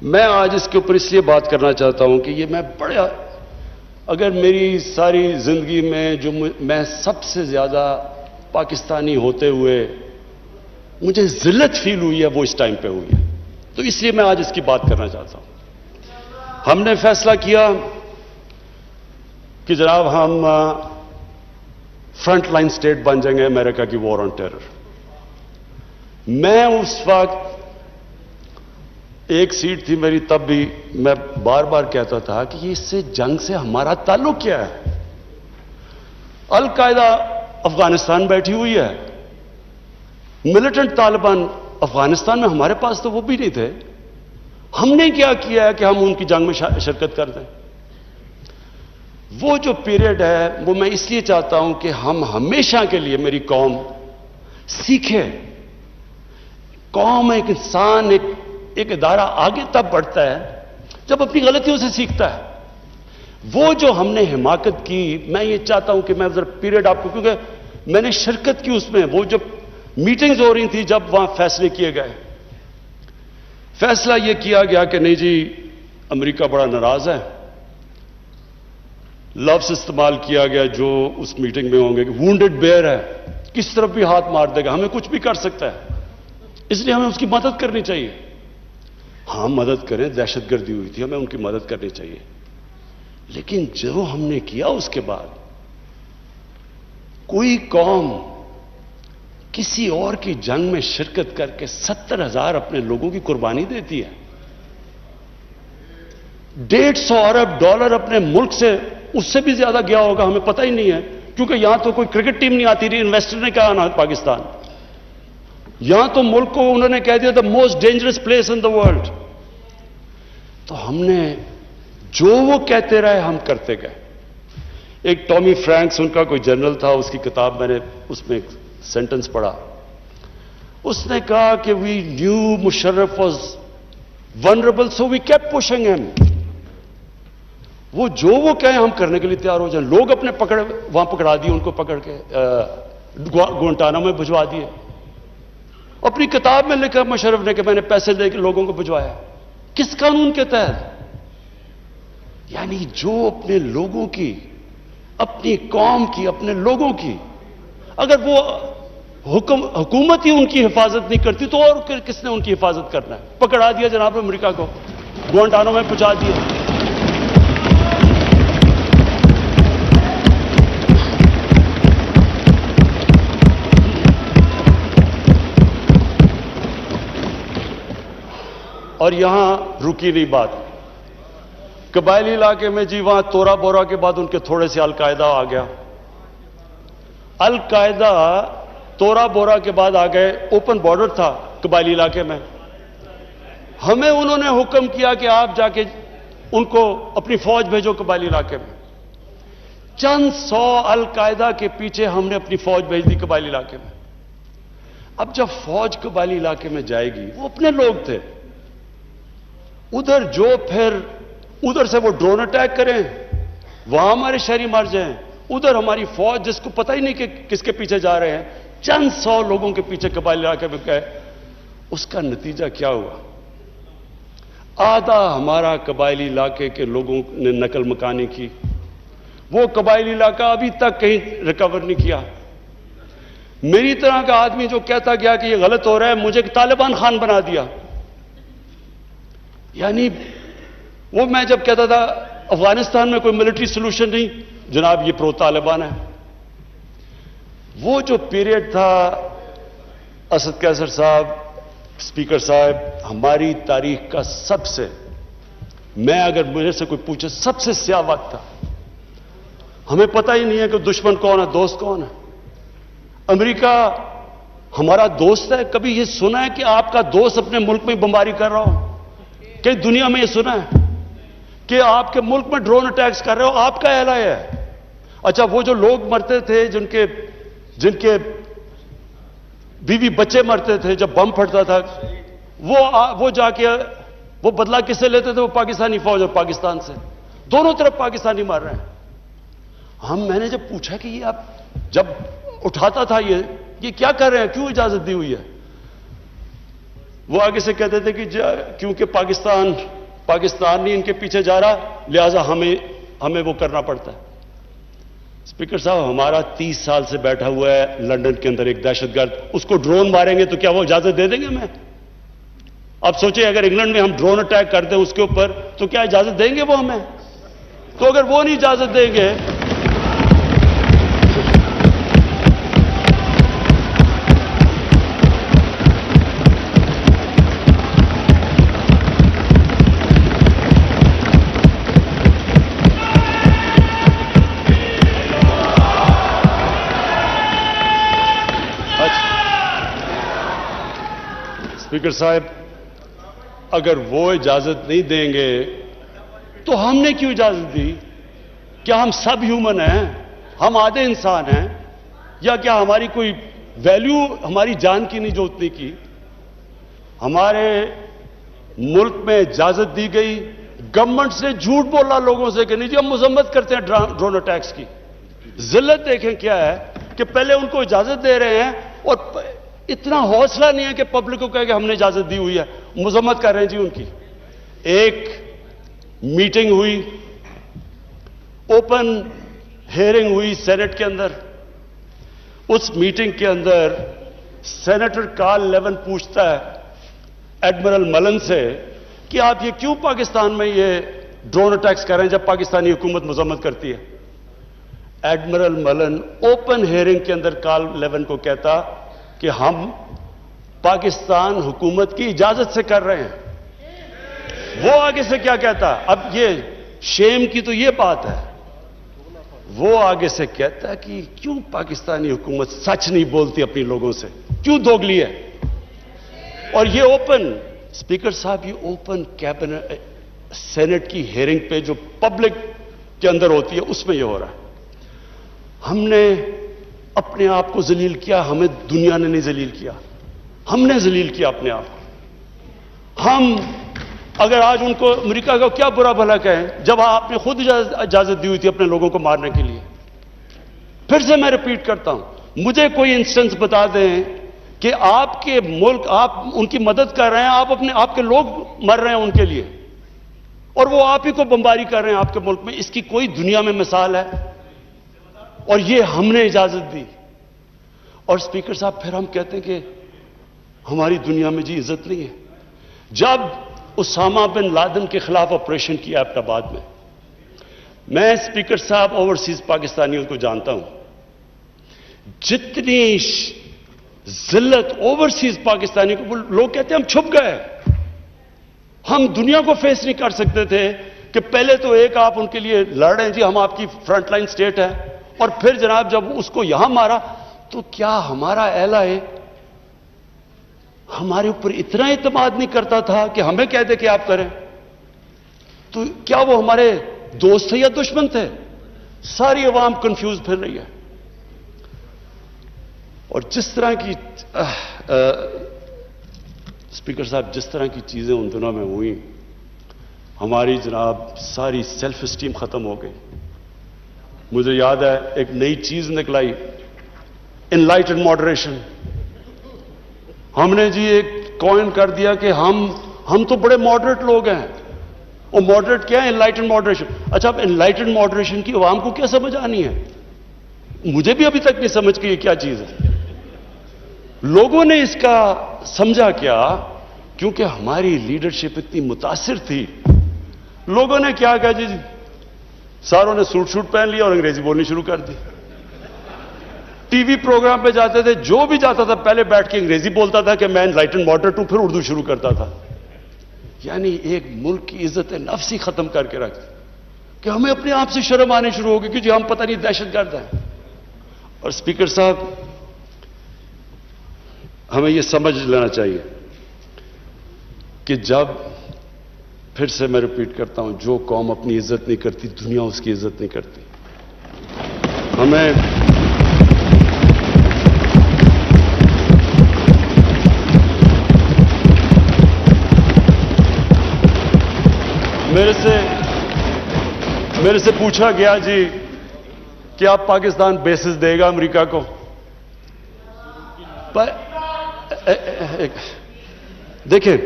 میں آج اس کے اوپر اس لیے بات کرنا چاہتا ہوں کہ یہ میں بڑا، اگر میری ساری زندگی میں جو میں سب سے زیادہ پاکستانی ہوتے ہوئے مجھے ذلت فیل ہوئی ہے وہ اس ٹائم پہ ہوئی ہے، تو اس لیے میں آج اس کی بات کرنا چاہتا ہوں۔ ہم نے فیصلہ کیا کہ جناب ہم فرنٹ لائن سٹیٹ بن جائیں گے امریکہ کی وار آن ٹیرر۔ میں اس وقت ایک سیٹ تھی میری، تب بھی میں بار بار کہتا تھا کہ اس سے جنگ سے ہمارا تعلق کیا ہے؟ القاعدہ افغانستان بیٹھی ہوئی ہے، ملیٹنٹ طالبان افغانستان میں، ہمارے پاس تو وہ بھی نہیں تھے۔ ہم نے کیا کیا ہے کہ ہم ان کی جنگ میں شرکت کر دیں؟ وہ جو پیریڈ ہے وہ میں اس لیے چاہتا ہوں کہ ہم ہمیشہ کے لیے، میری قوم سیکھے۔ قوم، ایک انسان، ایک ادارہ آگے تب بڑھتا ہے جب اپنی غلطیوں سے سیکھتا ہے۔ وہ جو ہم نے حماقت کی، میں یہ چاہتا ہوں کہ میں ذرا پیریڈ آپ کو، کیونکہ میں نے شرکت کی اس میں، وہ جب میٹنگز ہو رہی تھی، جب وہاں فیصلے کیے گئے، فیصلہ یہ کیا گیا کہ نہیں جی امریکہ بڑا ناراض ہے۔ لفظ استعمال کیا گیا جو اس میٹنگ میں ہوں گے کہ وونڈڈ بیئر ہے، کس طرف بھی ہاتھ مار دے گا، ہمیں کچھ بھی کر سکتا ہے، اس لیے ہمیں اس کی مدد کرنی چاہیے۔ ہاں مدد کریں، دہشت گردی ہوئی تھی، ہمیں ان کی مدد کرنی چاہیے، لیکن جو ہم نے کیا اس کے بعد، کوئی قوم کسی اور کی جنگ میں شرکت کر کے 70,000 اپنے لوگوں کی قربانی دیتی ہے، 150 ارب ڈالر اپنے ملک سے، اس سے بھی زیادہ گیا ہوگا، ہمیں پتہ ہی نہیں ہے، کیونکہ یہاں تو کوئی کرکٹ ٹیم نہیں آتی رہی، انویسٹر نے کہا نا پاکستان، یہاں تو ملک کو انہوں نے کہہ دیا the most dangerous place in the world. تو ہم نے جو وہ کہتے رہے ہم کرتے گئے۔ ایک ٹامی فرینکس ان کا کوئی جنرل تھا، اس کی کتاب میں نے اس میں ایک سینٹنس پڑھا، اس نے کہا کہ we knew Musharraf was vulnerable so we kept pushing him. وہ جو وہ کہیں ہم کرنے کے لیے تیار ہو جائیں۔ لوگ اپنے وہاں پکڑا دیے، ان کو پکڑ کے گوانٹانامو میں بھجوا دیے۔ اپنی کتاب میں لکھا مشرف نے کہ میں نے پیسے دے کے لوگوں کو بھجوایا۔ کس قانون کے تحت؟ یعنی جو اپنے لوگوں کی، اپنی قوم کی، اپنے لوگوں کی، اگر وہ حکومت ہی ان کی حفاظت نہیں کرتی تو اور کس نے ان کی حفاظت کرنا ہے؟ پکڑا دیا جناب امریکہ کو، گوانٹانامو میں پہنچا دیا۔ اور یہاں رکی نہیں بات، قبائلی علاقے میں جی وہاں تورا بورا کے بعد ان کے تھوڑے سے القاعدہ آ گیا۔ القاعدہ تورا بورا کے بعد آ گئے، اوپن بارڈر تھا قبائلی علاقے میں، ہمیں انہوں نے حکم کیا کہ آپ جا کے ان کو اپنی فوج بھیجو قبائلی علاقے میں۔ چند سو القاعدہ کے پیچھے ہم نے اپنی فوج بھیج دی قبائلی علاقے میں۔ اب جب فوج قبائلی علاقے میں جائے گی، وہ اپنے لوگ تھے، ادھر جو پھر ادھر سے وہ ڈرون اٹیک کریں، وہاں ہمارے شہری مر جائیں، ادھر ہماری فوج جس کو پتہ ہی نہیں کہ کس کے پیچھے جا رہے ہیں، چند سو لوگوں کے پیچھے قبائلی علاقے میں گئے۔ اس کا نتیجہ کیا ہوا؟ آدھا ہمارا قبائلی علاقے کے لوگوں نے نقل مکانی کی، وہ قبائلی علاقہ ابھی تک کہیں ریکور نہیں کیا۔ میری طرح کا آدمی جو کہتا گیا کہ یہ غلط ہو رہا ہے، مجھے طالبان خان بنا دیا۔ یعنی وہ میں جب کہتا تھا افغانستان میں کوئی ملٹری سلوشن نہیں، جناب یہ پرو طالبان ہے۔ وہ جو پیریڈ تھا، اسد قیصر صاحب، اسپیکر صاحب، ہماری تاریخ کا سب سے، میں اگر میرے سے کوئی پوچھے سب سے سیاہ وقت تھا۔ ہمیں پتہ ہی نہیں ہے کہ دشمن کون ہے، دوست کون ہے۔ امریکہ ہمارا دوست ہے؟ کبھی یہ سنا ہے کہ آپ کا دوست اپنے ملک میں بمباری کر رہا ہو؟ کہ دنیا میں یہ سنا ہے کہ آپ کے ملک میں ڈرون اٹیکس کر رہے ہو؟ آپ کا اعلان ہے۔ اچھا وہ جو لوگ مرتے تھے، جن کے بیوی بچے مرتے تھے جب بم پھٹتا تھا، وہ جا کے وہ بدلہ کس سے لیتے تھے؟ وہ پاکستانی فوج اور پاکستان سے، دونوں طرف پاکستانی مار رہے ہیں۔ میں نے جب پوچھا کہ یہ آپ جب اٹھاتا تھا یہ کیا کر رہے ہیں، کیوں اجازت دی ہوئی ہے؟ وہ آگے سے کہتے تھے کہ کیونکہ پاکستان نہیں ان کے پیچھے جا رہا لہذا ہمیں وہ کرنا پڑتا ہے. اسپیکر صاحب ہمارا 30 سال سے بیٹھا ہوا ہے لندن کے اندر ایک دہشت گرد, اس کو ڈرون ماریں گے تو کیا وہ اجازت دے دیں گے ہمیں؟ اب سوچیں اگر انگلینڈ میں ہم ڈرون اٹیک کر دیں اس کے اوپر تو کیا اجازت دیں گے وہ ہمیں؟ تو اگر وہ نہیں اجازت دیں گے اسپیکر صاحب اگر وہ اجازت نہیں دیں گے تو ہم نے کیوں اجازت دی؟ کیا ہم سب ہیومن ہیں؟ ہم آدھے انسان ہیں؟ یا کیا ہماری کوئی ویلیو ہماری جان کی نہیں جو اتنی کی؟ ہمارے ملک میں اجازت دی گئی, گورنمنٹ سے جھوٹ بولا لوگوں سے کہ نہیں جی ہم مذمت کرتے ہیں ڈرون اٹیکس کی. ذلت دیکھیں کیا ہے کہ پہلے ان کو اجازت دے رہے ہیں اور اتنا حوصلہ نہیں ہے کہ پبلک کو کہے کہ ہم نے اجازت دی ہوئی ہے, مذمت کر رہے ہیں جی ان کی. ایک میٹنگ ہوئی, اوپن ہیئرنگ ہوئی سینٹ کے اندر. اس میٹنگ کے اندر سینیٹر کارل لیون پوچھتا ہے ایڈمرل ملن سے کہ آپ یہ کیوں پاکستان میں یہ ڈرون اٹیکس کر رہے ہیں جب پاکستانی حکومت مذمت کرتی ہے؟ ایڈمرل ملن اوپن ہیئرنگ کے اندر کارل لیون کو کہتا کہ ہم پاکستان حکومت کی اجازت سے کر رہے ہیں. وہ آگے سے کیا کہتا؟ اب یہ شیم کی تو یہ بات ہے, وہ آگے سے کہتا ہے کہ کیوں پاکستانی حکومت سچ نہیں بولتی اپنی لوگوں سے, کیوں دوگلی ہے؟ اور یہ اوپن, اسپیکر صاحب یہ اوپن کیبنٹ سینٹ کی ہیئرنگ پہ جو پبلک کے اندر ہوتی ہے اس میں یہ ہو رہا ہے. ہم نے اپنے آپ کو ذلیل کیا, ہمیں دنیا نے نہیں ذلیل کیا, ہم نے ذلیل کیا اپنے آپ کو. ہم اگر آج ان کو امریکہ کا کیا برا بھلا کہیں جب آپ نے خود اجازت دی ہوئی تھی اپنے لوگوں کو مارنے کے لیے. پھر سے میں ریپیٹ کرتا ہوں, مجھے کوئی انسٹنس بتا دیں کہ آپ کے ملک آپ ان کی مدد کر رہے ہیں, آپ کے لوگ مر رہے ہیں ان کے لیے اور وہ آپ ہی کو بمباری کر رہے ہیں آپ کے ملک میں. اس کی کوئی دنیا میں مثال ہے؟ اور یہ ہم نے اجازت دی. اور اسپیکر صاحب پھر ہم کہتے ہیں کہ ہماری دنیا میں جی عزت نہیں ہے. جب اسامہ بن لادن کے خلاف آپریشن کیا ایبٹ آباد میں اسپیکر صاحب اوورسیز پاکستانیوں کو جانتا ہوں, جتنی ذلت اوورسیز پاکستانی کو, لوگ کہتے ہیں ہم چھپ گئے, ہم دنیا کو فیس نہیں کر سکتے تھے کہ پہلے تو ایک آپ ان کے لیے لڑ رہے ہیں جی ہم آپ کی فرنٹ لائن سٹیٹ ہے, اور پھر جناب جب اس کو یہاں مارا تو کیا ہمارا اہلا ہے ہمارے اوپر اتنا اعتماد نہیں کرتا تھا کہ ہمیں کہہ دے کہ آپ کریں؟ تو کیا وہ ہمارے دوست تھے یا دشمن تھے؟ ساری عوام کنفیوز پھر رہی ہے. اور جس طرح کی اسپیکر صاحب جس طرح کی چیزیں ان دنوں میں ہوئیں, ہماری جناب ساری سیلف اسٹیم ختم ہو گئی. مجھے یاد ہے ایک نئی چیز نکلائی, انلائٹنڈ ماڈریشن. ہم نے جی ایک کوئن کر دیا کہ ہم تو بڑے ماڈریٹ لوگ ہیں. اور ماڈریٹ کیا ہے؟ Enlightened moderation. اچھا اب انلائٹنڈ ماڈریشن کی عوام کو کیا سمجھ آنی ہے؟ مجھے بھی ابھی تک نہیں سمجھ کہ یہ کیا چیز ہے. لوگوں نے اس کا سمجھا کیا؟ کیونکہ ہماری لیڈرشپ اتنی متاثر تھی. لوگوں نے کیا کہا جی ساروں نے سوٹ پہن لیا اور انگریزی بولنی شروع کر دی. ٹی وی پروگرام پہ جاتے تھے, جو بھی جاتا تھا پہلے بیٹھ کے انگریزی بولتا تھا کہ میں انلائٹنڈ ماڈریٹ ہوں, پھر اردو شروع کرتا تھا. یعنی ایک ملک کی عزت نفس ہی ختم کر کے رکھ کہ ہمیں اپنے آپ سے شرم آنے شروع ہو گئی کہ جی ہم پتہ نہیں دہشت گرد ہیں. اور اسپیکر صاحب ہمیں یہ سمجھ لینا چاہیے کہ جب, پھر سے میں ریپیٹ کرتا ہوں, جو قوم اپنی عزت نہیں کرتی دنیا اس کی عزت نہیں کرتی. ہمیں میرے سے پوچھا گیا جی کہ آپ پاکستان بیسز دے گا امریکہ کو؟ دیکھیں،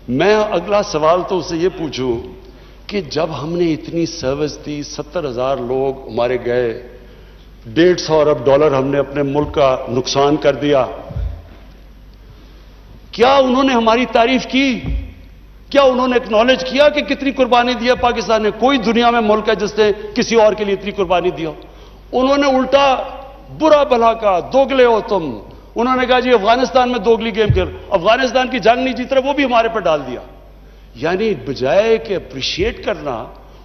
میں اگلا سوال تو اسے یہ پوچھوں کہ جب ہم نے اتنی سروس دی، 70,000 لوگ ہمارے گئے، $150 ارب ہم نے اپنے ملک کا نقصان کر دیا، کیا انہوں نے ہماری تعریف کی؟ کیا انہوں نے اکنالج کیا کہ کتنی قربانی دیا پاکستان نے؟ کوئی دنیا میں ملک ہے جس نے کسی اور کے لیے اتنی قربانی دی ہو؟ انہوں نے الٹا برا بھلا کہا، دوگلے ہو تم۔ انہوں نے کہا جی افغانستان میں دوگلی گیم کر، افغانستان کی جنگ نہیں جیت رہے، وہ بھی ہمارے پر ڈال دیا۔ یعنی بجائے کہ اپریشیٹ کرنا،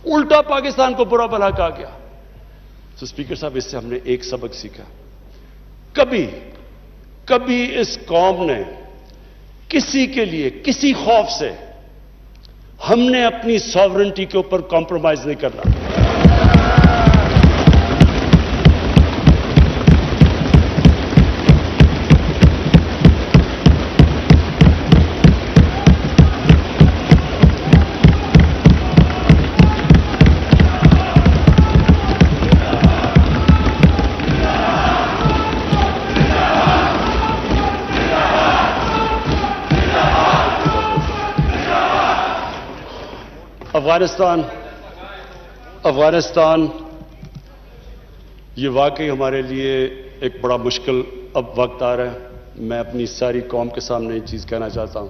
الٹا پاکستان کو برا بھلا کہا گیا۔ تو اسپیکر صاحب، اس سے ہم نے ایک سبق سیکھا، کبھی اس قوم نے کسی کے لیے کسی خوف سے ہم نے اپنی ساورنٹی کے اوپر کمپرومائز نہیں کرنا۔ افغانستان یہ واقعی ہمارے لیے ایک بڑا مشکل اب وقت آ رہا ہے۔ میں اپنی ساری قوم کے سامنے یہ چیز کہنا چاہتا ہوں،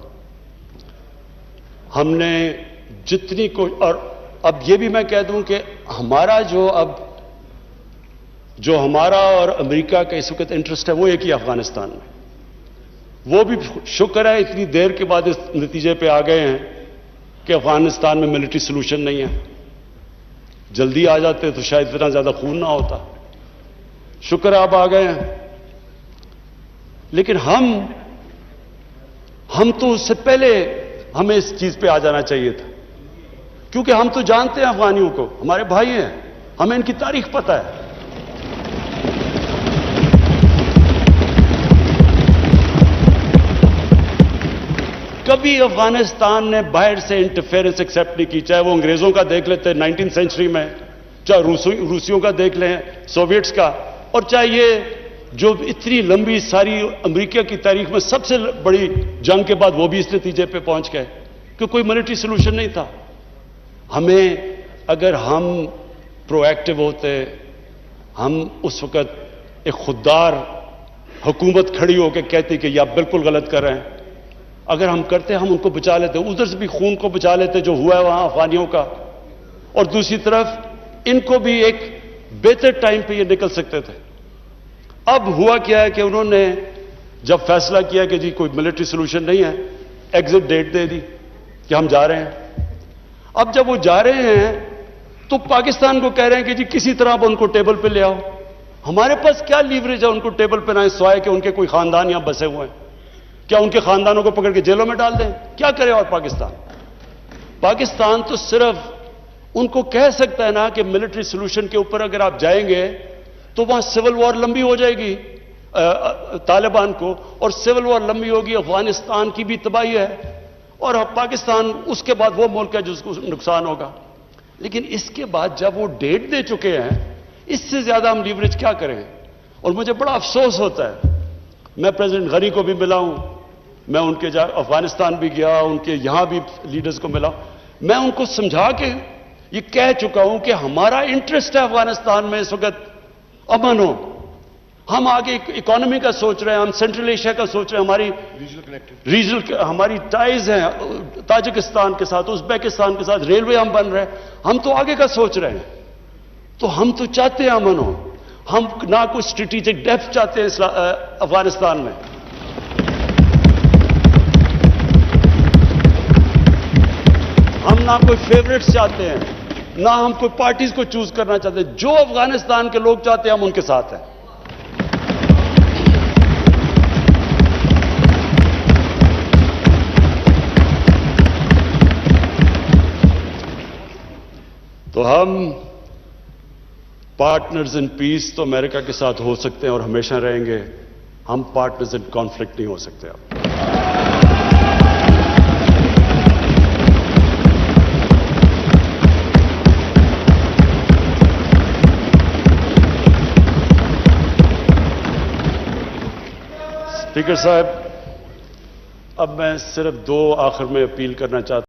ہم نے جتنی اور اب یہ بھی میں کہہ دوں کہ ہمارا جو ہمارا اور امریکہ کا اس وقت انٹرسٹ ہے وہ ایک ہی افغانستان میں۔ وہ بھی شکر ہے اتنی دیر کے بعد اس نتیجے پہ آ گئے ہیں کہ افغانستان میں ملٹری سلوشن نہیں ہے۔ جلدی آ جاتے تو شاید اتنا زیادہ خون نہ ہوتا۔ شکر ہے آپ آ گئے ہیں، لیکن ہم تو اس سے پہلے ہمیں اس چیز پہ آ جانا چاہیے تھا، کیونکہ ہم تو جانتے ہیں افغانیوں کو، ہمارے بھائی ہیں، ہمیں ان کی تاریخ پتہ ہے۔ کبھی افغانستان نے باہر سے انٹرفیئرنس ایکسیپٹ نہیں کی، چاہے وہ انگریزوں کا دیکھ لیتے 19 سینچری میں، چاہے روسیوں کا دیکھ لیں، سوویٹس کا، اور چاہے یہ جو اتنی لمبی ساری امریکہ کی تاریخ میں سب سے بڑی جنگ کے بعد وہ بھی اس نتیجے پہ پہنچ گئے کہ کوئی ملٹری سلوشن نہیں تھا۔ ہمیں اگر ہم پرو ایکٹیو ہوتے، ہم اس وقت ایک خوددار حکومت کھڑی ہو کے کہتی کہ یہ آپ بالکل غلط کر رہے ہیں، اگر ہم کرتے ہم ان کو بچا لیتے، ادھر سے بھی خون کو بچا لیتے جو ہوا ہے وہاں افغانیوں کا، اور دوسری طرف ان کو بھی ایک بہتر ٹائم پہ یہ نکل سکتے تھے۔ اب ہوا کیا ہے کہ انہوں نے جب فیصلہ کیا کہ جی کوئی ملٹری سلوشن نہیں ہے، ایگزٹ ڈیٹ دے دی کہ ہم جا رہے ہیں۔ اب جب وہ جا رہے ہیں تو پاکستان کو کہہ رہے ہیں کہ جی کسی طرح آپ ان کو ٹیبل پہ لے آؤ۔ ہمارے پاس کیا لیوریج ہے ان کو ٹیبل پہ نہ سوائے کہ ان کے کوئی خاندان یہاں بسے ہوئے ہیں؟ کیا ان کے خاندانوں کو پکڑ کے جیلوں میں ڈال دیں؟ کیا کرے؟ اور پاکستان تو صرف ان کو کہہ سکتا ہے نا کہ ملٹری سلوشن کے اوپر اگر آپ جائیں گے تو وہاں سول وار لمبی ہو جائے گی طالبان کو، اور سول وار لمبی ہوگی، افغانستان کی بھی تباہی ہے، اور پاکستان اس کے بعد وہ ملک ہے جس کو نقصان ہوگا۔ لیکن اس کے بعد جب وہ ڈیٹ دے چکے ہیں، اس سے زیادہ ہم لیوریج کیا کریں؟ اور مجھے بڑا افسوس ہوتا ہے، میں پریزیڈنٹ غنی کو بھی ملا ہوں، میں ان کے افغانستان بھی گیا، ان کے یہاں بھی لیڈرز کو ملا، میں ان کو سمجھا کے یہ کہہ چکا ہوں کہ ہمارا انٹرسٹ ہے افغانستان میں اس وقت امن ہو۔ ہم آگے اکانومی کا سوچ رہے ہیں، ہم سینٹرل ایشیا کا سوچ رہے ہیں، ہماری ریجنل ہماری ٹائز ہیں تاجکستان کے ساتھ، ازبیکستان کے ساتھ، ریلوے ہم بن رہے ہیں، ہم تو آگے کا سوچ رہے ہیں۔ تو ہم تو چاہتے ہیں امن ہو، ہم نہ کوئی اسٹریٹجک ڈیپتھ چاہتے ہیں افغانستان میں۔ ہم نہ کوئی فیوریٹس چاہتے ہیں، نہ ہم کوئی پارٹیز کو چوز کرنا چاہتے ہیں، جو افغانستان کے لوگ چاہتے ہیں ہم ان کے ساتھ ہیں۔ تو ہم پارٹنرز ان پیس تو امریکہ کے ساتھ ہو سکتے ہیں اور ہمیشہ رہیں گے، ہم پارٹنرز ان کانفلکٹ نہیں ہو سکتے۔ اب اسپیکر صاحب، اب میں صرف دو آخر میں اپیل کرنا چاہتا ہوں.